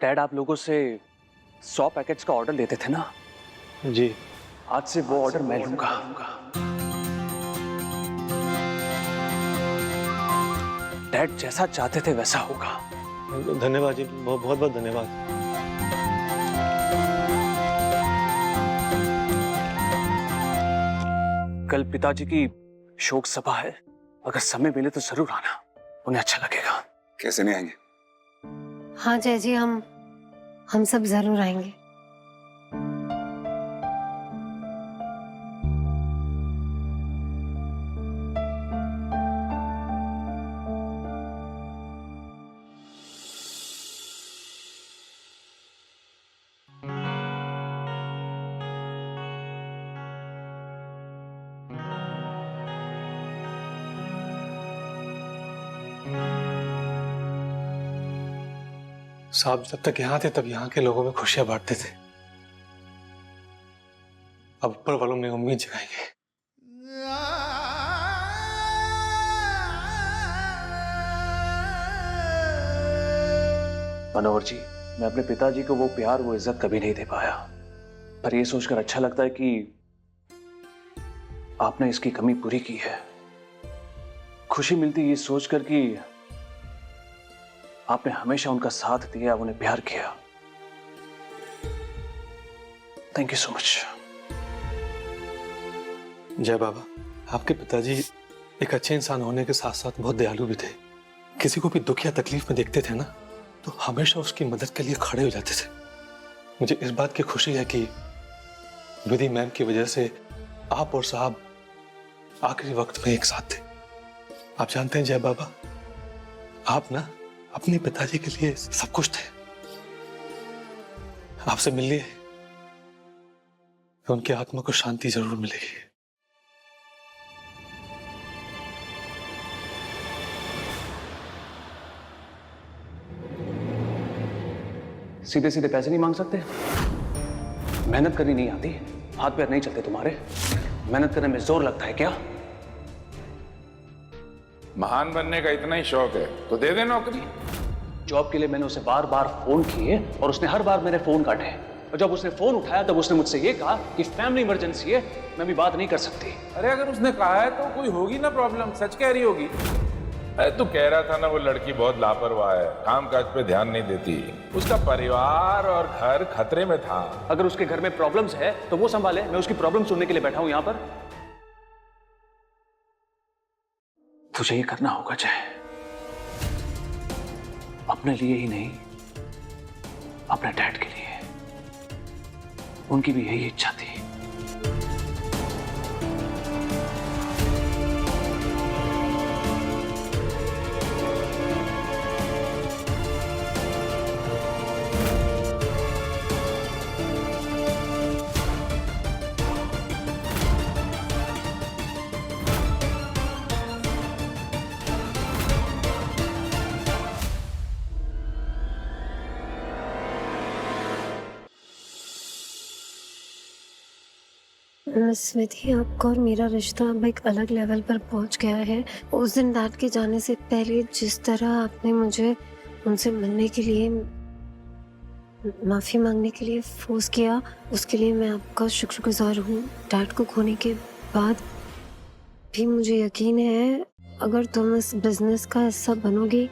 Dad, आप लोगों से 100 पैकेट्स का ऑर्डर लेते थे ना? जी। आज से वो ऑर्डर मैं लूंगा। डैड जैसा चाहते थे वैसा होगा। धन्यवाद जी, बहुत बहुत धन्यवाद। कल पिताजी की शोक सभा है, अगर समय मिले तो जरूर आना, उन्हें अच्छा लगेगा। कैसे नहीं आएंगे? हाँ जय जी, हम सब जरूर आएंगे। साहब जब तक यहाँ थे तब यहाँ के लोगों में खुशियां बांटते थे। अब ऊपर वालों में उम्मीद जगाएंगे। मनोहर जी, मैं अपने पिताजी को वो प्यार, वो इज्जत कभी नहीं दे पाया, पर ये सोचकर अच्छा लगता है कि आपने इसकी कमी पूरी की है। खुशी मिलती है ये सोचकर कि आपने हमेशा उनका साथ दिया, उन्हें प्यार किया। Thank you so much. जय बाबा, आपके पिताजी एक अच्छे इंसान होने के साथ साथ बहुत दयालु भी थे। किसी को भी दुख या तकलीफ में देखते थे ना, तो हमेशा उसकी मदद के लिए खड़े हो जाते थे। मुझे इस बात की खुशी है कि विधि मैम की वजह से आप और साहब आखिरी वक्त में एक साथ थे। आप जानते हैं जय बाबा, आप ना अपने पिताजी के लिए सब कुछ थे। आपसे मिल लिए तो उनकी आत्मा को शांति जरूर मिलेगी। सीधे सीधे पैसे नहीं मांग सकते? मेहनत करनी नहीं आती? हाथ पैर नहीं चलते तुम्हारे? मेहनत करने में जोर लगता है क्या? महान बनने का इतना ही शौक है तो दे दे नौकरी। जॉब के लिए मैंने उसे बार बार फोन किए और उसने हर बार मेरे फोन काटे, और जब उसने फोन उठाया तब उसने मुझसे ये कहा कि फैमिली इमरजेंसी है, मैं भी बात नहीं कर सकती। अरे अगर उसने कहा है तो कोई होगी ना प्रॉब्लम, सच कह रही होगी। अरे तू कह रहा था ना वो लड़की बहुत लापरवाह है, काम काज पे ध्यान नहीं देती। उसका परिवार और घर खतरे में था। अगर उसके घर में प्रॉब्लम्स है तो वो संभाले, मैं उसकी प्रॉब्लम सुनने के लिए बैठा हूं यहां पर। तुझे ये करना होगा जय, अपने लिए ही नहीं, अपने डैड के लिए। उनकी भी यही इच्छा थी। मिस विधि, आपका और मेरा रिश्ता अब एक अलग लेवल पर पहुंच गया है। उस दिन डैड के जाने से पहले जिस तरह आपने मुझे उनसे मिलने के लिए, माफी मांगने के लिए फोर्स किया, उसके लिए मैं आपका शुक्रगुजार हूँ। डैड को खोने के बाद भी मुझे यकीन है अगर तुम इस बिजनेस का हिस्सा बनोगी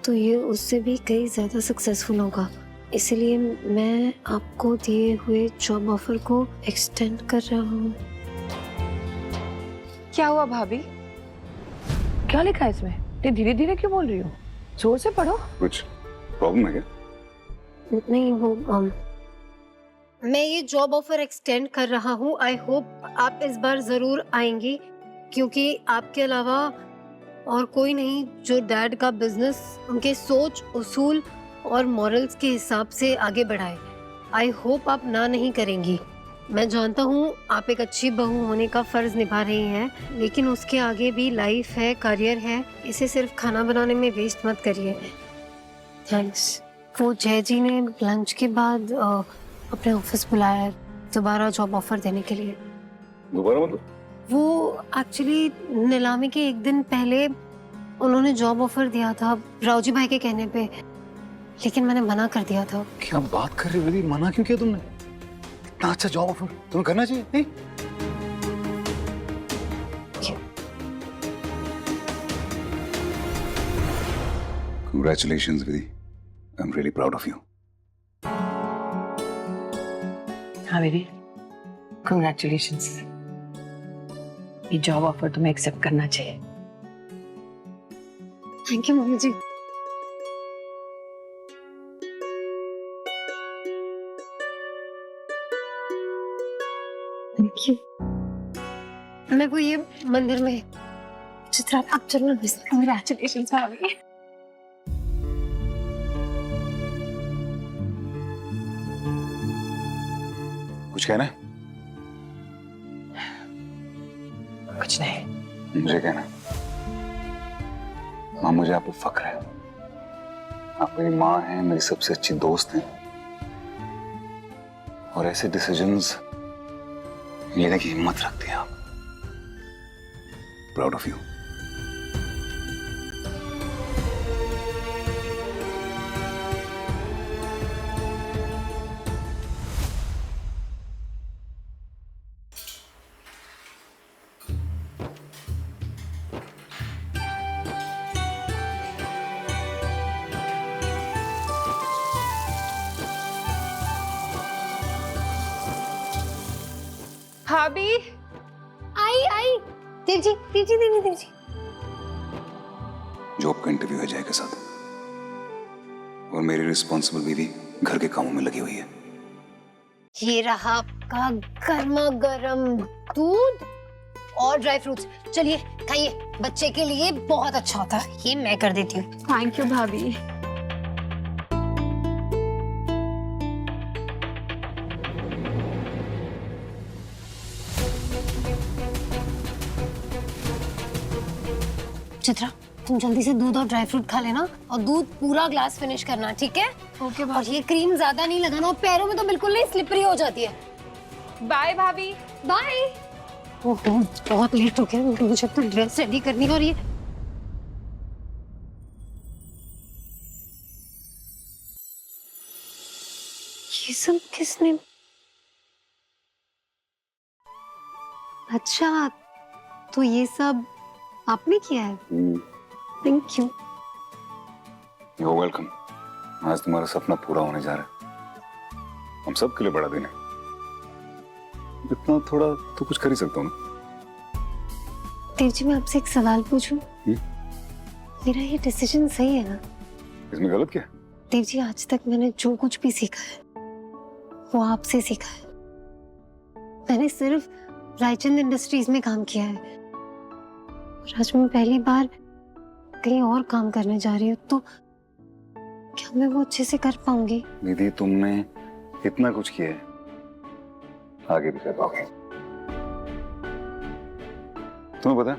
तो ये उससे भी कहीं ज्यादा सक्सेसफुल होगा। इसलिए मैं आपको दिए हुए जॉब ऑफर को एक्सटेंड कर रहा हूँ। क्या हुआ भाभी? क्या लिखा है इसमें? ये धीरे धीरे क्यों बोल रही हो? जोर से पढ़ो। कुछ प्रॉब्लम है क्या? नहीं वो मैं ये जॉब ऑफर एक्सटेंड कर रहा हूँ। आई होप आप इस बार जरूर आएंगी, क्योंकि आपके अलावा और कोई नहीं जो डैड का बिजनेस उनके सोच, उसूल और मॉरल्स के हिसाब से आगे बढ़ाए। आई होप आप ना नहीं करेंगी। मैं जानता हूँ आप एक अच्छी बहू होने का फर्ज निभा रही हैं, लेकिन उसके आगे भी लाइफ है, करियर है। इसे सिर्फ खाना बनाने में वेस्ट मत करिए। थैंक्स। वो जय जी ने लंच के बाद अपने ऑफिस बुलाया है दोबारा जॉब ऑफर देने के लिए। दोबारा मतलब? वो एक्चुअली नीलामी के एक दिन पहले उन्होंने जॉब ऑफर दिया था रावजी भाई के कहने पे, लेकिन मैंने मना कर दिया था। क्या बात कर रही हो विधि? मना क्यों किया तुमने? इतना अच्छा जॉब ऑफर तुम्हें करना चाहिए नहीं? Congratulations, Vidhi. I'm really proud of you. हाँ बेबी, कंग्रेचुलेशंस। ये जॉब ऑफर तुम्हें एक्सेप्ट करना चाहिए। Thank you mummy ji. Thank you. मैं वो ये मंदिर में चित्रा आप चलो ना। कंग्रेचुलेशंस भाभी। कुछ कहना है? कुछ नहीं। मुझे कहना है। माँ, मुझे आप पे फक्र है। आप मेरी माँ हैं, मेरी सबसे अच्छी दोस्त हैं, और ऐसे डिसीजंस लेने की हिम्मत रखते हैं आप। Proud of you. भाभी आई आई। देव जी देव जी देव जी देव जी। जॉब का इंटरव्यू है जय के साथ, और मेरी रिस्पॉन्सिबल बीवी घर के कामों में लगी हुई है। ये रहा आपका गर्मा गर्म दूध और ड्राई फ्रूट्स। चलिए खाइए, बच्चे के लिए बहुत अच्छा होता है। ये मैं कर देती हूँ। थैंक यू भाभी। चित्रा तुम जल्दी से दूध और ड्राई फ्रूट खा लेना, और दूध पूरा ग्लास फिनिश करना, ठीक है? ओके और भाभी। ये क्रीम ज्यादा नहीं लगाना, और पैरों में तो बिल्कुल नहीं, स्लिपरी हो जाती है। बाय भाभी। बाय। ओहो बहुत लेट हो गया, मुझे तो ड्रेस रेडी करनी है। और ये सब किसने? अच्छा तो ये सब आपने किया है? Thank you. You're welcome. आज तुम्हारा सपना पूरा होने जा रहा है। हम सब के लिए बड़ा दिन है। इतना थोड़ा तो कुछ कर ही सकता हूँ ना। देव जी मैं आपसे एक सवाल पूछूं? मेरा ये डिसीजन सही है ना? इसमें गलत क्या है? देव जी आज तक मैंने जो कुछ भी सीखा है वो आपसे सीखा है। मैंने सिर्फ रायचंद इंडस्ट्रीज में काम किया है, और आज मैं पहली बार कहीं और काम करने जा रही हूँ, तो क्या मैं वो अच्छे से कर पाऊंगी? दीदी तुमने इतना कुछ किया है, आगे भी कर पाओगे। तुम्हें पता है,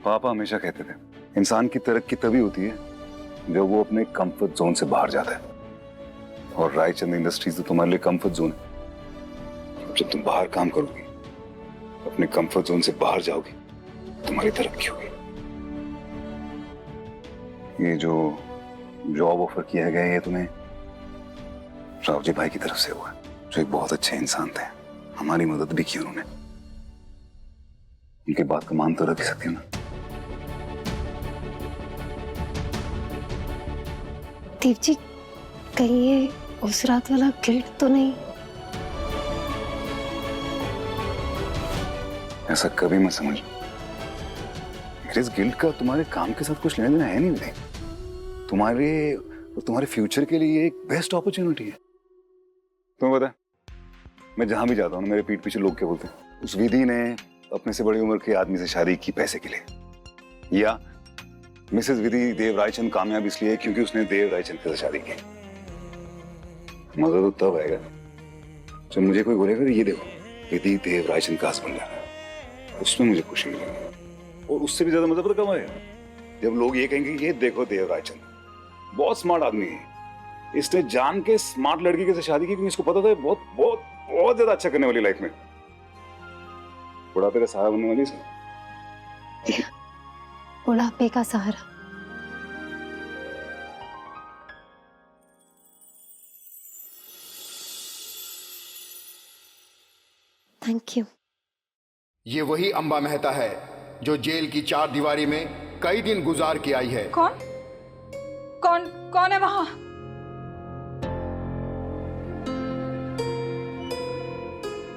पापा हमेशा कहते थे इंसान की तरक्की तभी होती है जब वो अपने कंफर्ट जोन से बाहर जाता है, और रायचंद इंडस्ट्रीज तो तुम्हारे लिए कंफर्ट जोन है। जब तुम बाहर काम करोगी, अपने कंफर्ट जोन से बाहर जाओगी, तुम्हारी तरक्की होगी। ये जो जॉब ऑफर किया गया है, ये तुम्हें राव जी भाई की तरफ से हुआ है, जो एक बहुत अच्छे इंसान थे। हमारी मदद भी की उन्होंने। उनकी बात का मान तो रख ही सकती हूँ ना। देव जी कहीं ये उस रात वाला गिल्ट तो नहीं? ऐसा कभी मत समझ। मेरे इस गिल्ट का तुम्हारे काम के साथ कुछ लेना देना है नहीं विधि। तुम्हारे और तुम्हारे फ्यूचर के लिए एक बेस्ट अपॉर्चुनिटी है। तुम्हें पता है, मैं जहां भी जाता हूँ मेरे पीठ पीछे लोग क्या बोलते हैं, उस विधि ने अपने से बड़ी उम्र के आदमी से शादी की पैसे के लिए, या मिसेस विधि देव रायचंद कामयाब इसलिए क्योंकि उसने देव रायचंद के साथ शादी की। मजा तो तब आएगा जब मुझे कोई बोलेगा ये देखो विधि देव रायचंद का हस्बैंड है, उसमें मुझे खुशी मिलेगी। और उससे भी ज्यादा मजा पता कब आएगा, जब लोग ये कहेंगे ये देखो देव रायचंद बहुत स्मार्ट आदमी है, इसने जान के स्मार्ट लड़की के साथ शादी की क्योंकि इसको पता था बहुत बहुत बहुत ज्यादा अच्छा करने वाली लाइफ में, बुढ़ापे का सहारा बनने वाली है। बुढ़ापे का सहारा? Thank you. ये वही अंबा मेहता है जो जेल की चार दीवारी में कई दिन गुजार के आई है। कौन कौन कौन है वहां?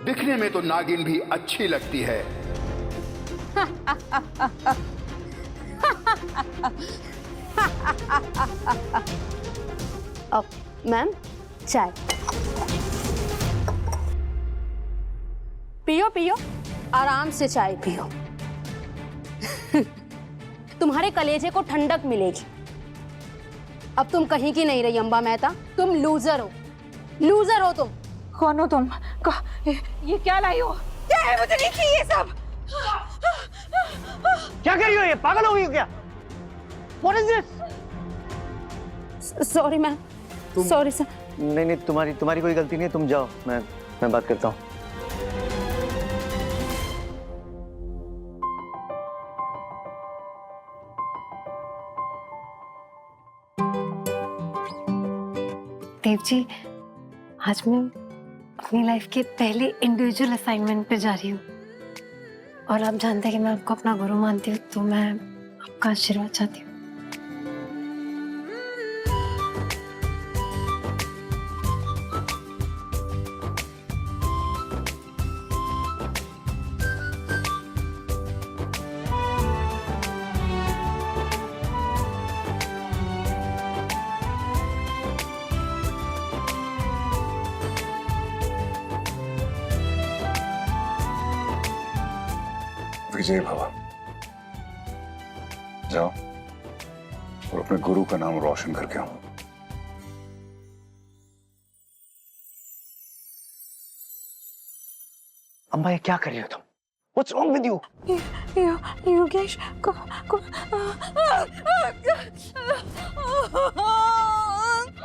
दिखने में तो नागिन भी अच्छी लगती है। मैम चाय पियो पियो, आराम से चाय पियो। तुम्हारे कलेजे को ठंडक मिलेगी। अब तुम कहीं की नहीं रही अंबा मेहता, तुम लूजर हो, लूजर हो तुम। कौन हो तुम? ये क्या लाई हो? क्या है? मुझे नहीं चाहिए सब। क्या कर रही हो? ये पागल हो गई हो क्या? What is this? Sorry ma'am, sorry sir. नहीं, तुम्हारी कोई गलती नहीं है, तुम जाओ, मैं बात करता हूँ। देव जी, आज मैं अपनी लाइफ के पहले इंडिविजुअल असाइनमेंट पे जा रही हूँ और आप जानते हैं कि मैं आपको अपना गुरु मानती हूँ, तो मैं आपका आशीर्वाद चाहती हूँ। विजय भवा, जाओ और अपने गुरु का नाम रोशन करके आओ। अम्मा ये क्या कर रही हो तुम? What's wrong with you? Yogesh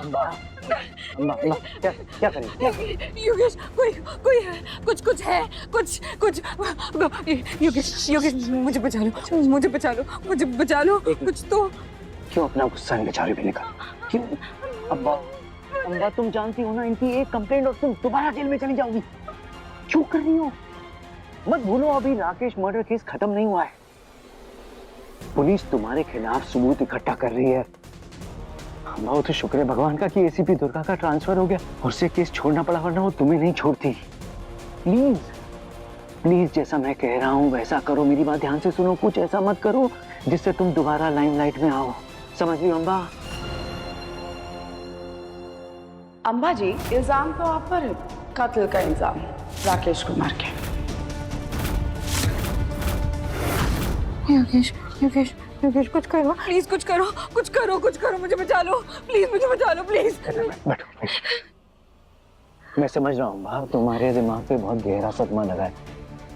अम्मा क्या कर रही हो? योगेश कोई है, कुछ है, कुछ योगेश मुझे बचा लो कुछ तो। क्यों अपना गुस्सा इनके चारे पे निकाल? क्यों? अम्मा तुम जानती हो ना, इनकी एक कंप्लेंट और तुम दोबारा जेल में चली जाओगी। क्यों कर रही हो? मत भूलो अभी राकेश मर्डर केस खत्म नहीं हुआ है। पुलिस तुम्हारे खिलाफ सबूत इकट्ठा कर रही है। अम्मा वो तो शुक्र है भगवान का कि एसीपी दुर्गा का ट्रांसफर हो गया और उसे केस छोड़ना पड़ा, वरना वो तुम्हें नहीं छोड़ती। प्लीज जैसा मैं कह रहा हूँ वैसा करो, मेरी बात ध्यान से सुनो, कुछ ऐसा मत करो जिससे तुम दोबारा लाइमलाइट में आओ। समझ लियो अम्बा? अम्बा जी, इल्जाम तो आप पर है, कत्ल का इल्जाम राकेश को मार के। योगेश कुछ करो प्लीज, कुछ करो, मुझे बचा लो प्लीज। मैं समझ रहा हूँ अम्बा, तुम्हारे दिमाग पे बहुत गहरा सदमा लगा है,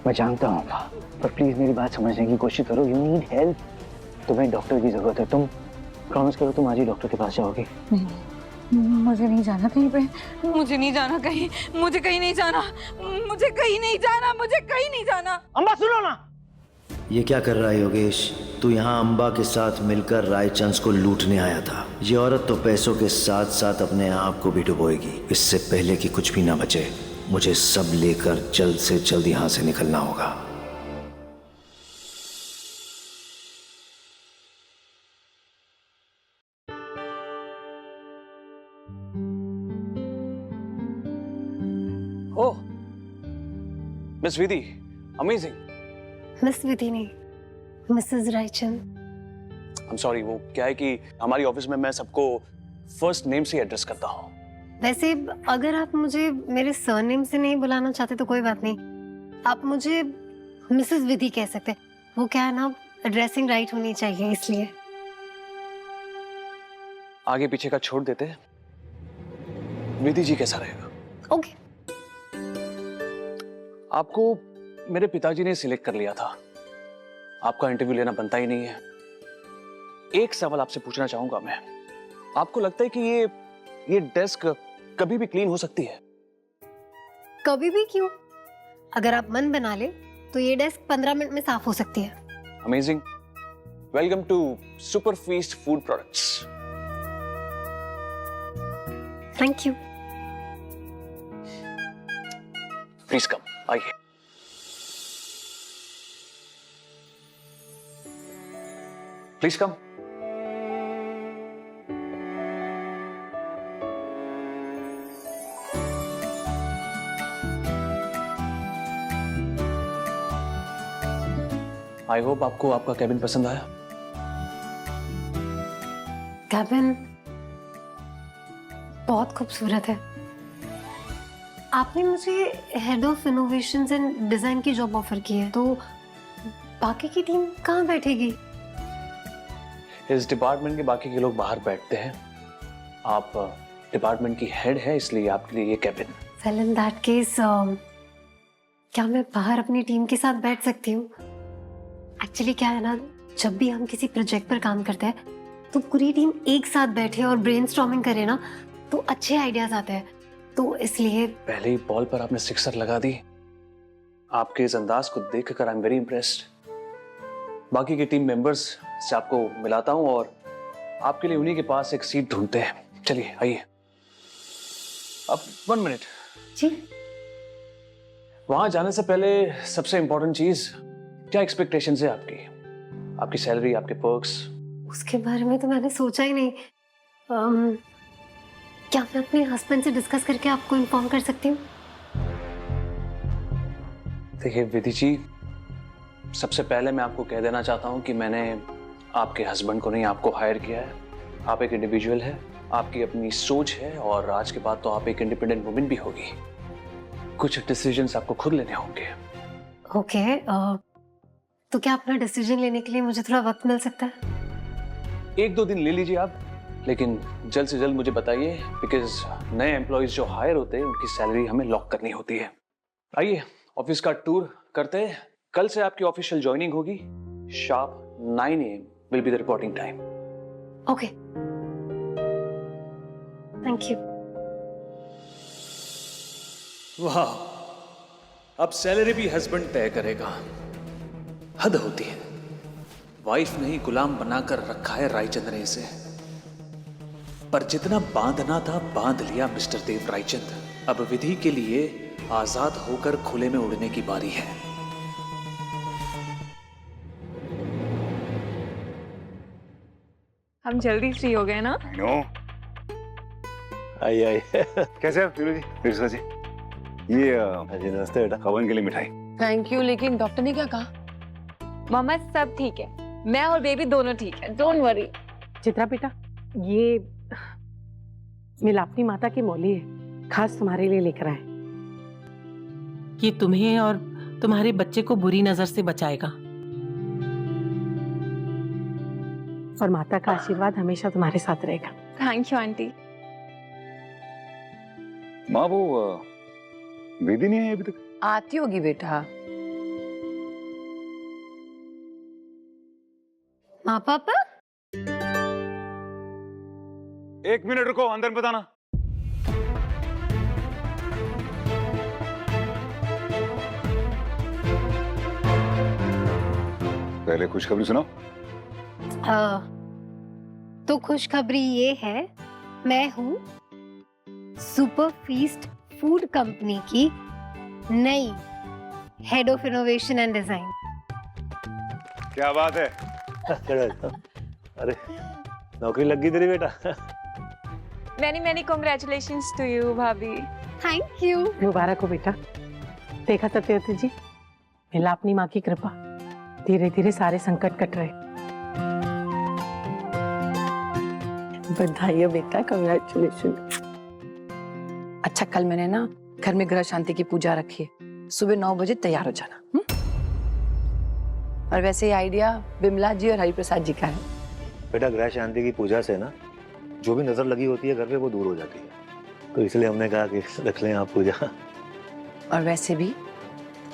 मैं जानता हूँ अम्बा, पर प्लीज मेरी बात समझने की कोशिश करो। यू नीड हेल्प, तुम्हें डॉक्टर की जरूरत है। तुम प्रॉमिस करो तुम आज ही डॉक्टर के पास जाओगी। नहीं, मुझे नहीं जाना कहीं पे, मुझे कहीं नहीं जाना। अम्बा सुनो ना। ये क्या कर रहा है योगेश? तू यहाँ अंबा के साथ मिलकर रायचंद को लूटने आया था। ये औरत तो पैसों के साथ साथ अपने आप को भी डुबोएगी। इससे पहले कि कुछ भी ना बचे, मुझे सब लेकर जल्द से जल्द यहाँ से निकलना होगा। ओह, मिस विधि, अमेजिंग। मिस विधि नहीं, Mrs Raichand. I am sorry, वो क्या है कि हमारी ऑफिस में मैं सबको फर्स्ट नेम से एड्रेस करता हूँ। वैसे अगर आप मुझे मेरे सरनेम से नहीं बुलाना चाहते तो कोई बात नहीं, आप मुझे मिसेस विधि कह सकते हैं। वो क्या है ना, एड्रेसिंग राइट होनी चाहिए इसलिए। आगे पीछे का छोड़ देते, विधि जी कैसा रहेगा? ओके। आपको मेरे पिताजी ने सिलेक्ट कर लिया था, आपका इंटरव्यू लेना बनता ही नहीं है। एक सवाल आपसे पूछना चाहूंगा मैं, आपको लगता है कि ये डेस्क कभी भी क्लीन हो सकती है? कभी भी क्यों? अगर आप मन बना ले तो ये डेस्क 15 मिनट में साफ हो सकती है। Amazing. Welcome to super feast food products. Thank you. Please come, आइए। Please come. आई होप आपको आपका कैबिन पसंद आया। कैबिन बहुत खूबसूरत है। आपने मुझे head of innovations and design की जॉब ऑफर की है, तो बाकी की टीम कहाँ बैठेगी? इस डिपार्टमेंट के बाकी के लोग बाहर बैठते हैं। आप डिपार्टमेंट की हेड है, इसलिए आपके लिए ये cabin. Well in that case क्या मैं बाहर अपनी टीम के साथ बैठ सकती हूँ? एक्चुअली क्या है ना, जब भी हम किसी प्रोजेक्ट पर काम करते हैं तो पूरी टीम एक साथ बैठे और ब्रेनस्टॉर्मिंग करे ना, तो अच्छे आइडियाज आते हैं। तो इसलिए पहले ही बॉल पर आपने सिक्सर लगा दी। आपके इस अंदाज को देखकर आई एम वेरी इम्प्रेस्ड। बाकी के टीम मेंबर्स से आपको मिलाता हूं और आपके लिए उन्हीं के पास एक सीट ढूंढते हैं। चलिए आइए। अब 1 मिनट जी। वहां जाने से पहले सबसे इंपॉर्टेंट चीज, क्या एक्सपेक्टेशंस है आपकी? आपकी सैलरी, आपके पर्क्स? उसके बारे में तो मैंने सोचा ही नहीं। क्या मैं अपने हस्बैंड से डिस्कस करके आपको इन्फॉर्म कर सकती हूँ? देखिए विधि जी, सबसे पहले मैं आपको कह देना चाहता हूँ कि मैंने आपके हस्बैंड को नहीं, आपको हायर किया है। आप एक इंडिविजुअल है, आपकी अपनी सोच है और आज के बाद तो आप एक इंडिपेंडेंट वुमेन भी होगी। कुछ डिसीजंस आपको खुद लेने होंगे। ओके, तो क्या अपना डिसीजन लेने के लिए मुझे थोड़ा वक्त मिल सकता है? 1-2 दिन ले लीजिए आप, लेकिन जल्द से जल्द मुझे बताइए, बिकॉज नए एम्प्लॉयज जो हायर होते हैं उनकी सैलरी हमें लॉक करनी होती है। आइए ऑफिस का टूर करते हैं। कल से आपकी ऑफिशियल ज्वाइनिंग होगी। Sharp 9 AM will be the reporting time. Okay, thank you. वाह, अब सैलरी भी हस्बैंड तय करेगा। हद होती है। वाइफ ने ही गुलाम बनाकर रखा है रायचंद ने इसे। पर जितना बांधना था बांध लिया मिस्टर देव रायचंद। अब विधि के लिए आजाद होकर खुले में उड़ने की बारी है। हम जल्दी फ्री हो गए ना? नो। आइए कैसे आप वीरू जी, मिर्जा जी? ये जी नमस्ते बेटा। हवन के लिए मिठाई। थैंक यू, लेकिन डॉक्टर ने क्या कहा? मामा सब ठीक है, मैं और बेबी दोनों ठीक है, डोंट वरी। चित्रा बेटा, ये मिलापनी माता की मौली है, खास तुम्हारे लिए लेकर आए। ये तुम्हें और तुम्हारे बच्चे को बुरी नजर से बचाएगा और माता का आशीर्वाद हमेशा तुम्हारे साथ रहेगा। Thank you aunty. माँ वो विधि नहीं है अभी तक? आती होगी बेटा। माँ पापा, 1 मिनट रुको, अंदर बताना। पहले खुशखबरी सुनाओ। तो खुशखबरी ये है, मैं हूँ सुपर फीस्ट फूड कंपनी की नई head of innovation and design. क्या बात है? अरे नौकरी लग गई तेरी बेटा। Many many congratulations to you भाभी। Thank you. मुबारक हो बेटा। देखा सत्यवती जी, मिलापनी माँ की कृपा, धीरे धीरे सारे संकट कट रहे। बधाई हो बेटा, कांग्रेचुलेशन। अच्छा, कल मैंने ना घर में ग्रह शांति की पूजा रखी है, सुबह 9 बजे तैयार हो जाना। और वैसे ये आइडिया बिमला जी और हरिप्रसाद जी का है। बेटा ग्रह शांति की पूजा से ना जो भी नजर लगी होती है घर पे वो दूर हो जाती है, तो इसलिए हमने कहा कि रख लें आप पूजा। और वैसे भी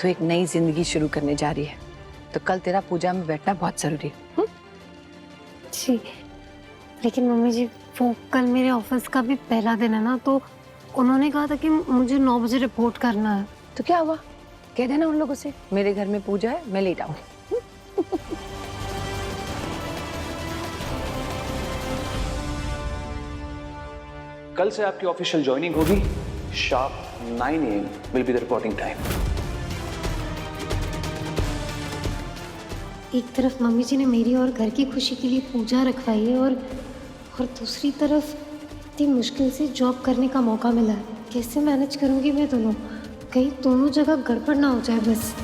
तो एक नई जिंदगी शुरू करने जा रही है, तो कल तेरा पूजा में बैठना बहुत जरूरी है। जी, लेकिन मम्मी जी वो कल मेरे ऑफिस का भी पहला दिन है ना, तो उन्होंने कहा था कि मुझे 9 बजे रिपोर्ट करना है। तो क्या हुआ, कह देना उन लोगों से मेरे घर में पूजा है, मैं लेट आऊंगी। कल से आपकी ऑफिशियल ज्वाइनिंग होगी। Sharp 9 AM will be the reporting time. एक तरफ मम्मी जी ने मेरी और घर की खुशी के लिए पूजा रखवाई है और दूसरी तरफ इतनी मुश्किल से जॉब करने का मौका मिला है। कैसे मैनेज करूँगी मैं दोनों? कहीं दोनों जगह गड़बड़ ना हो जाए बस।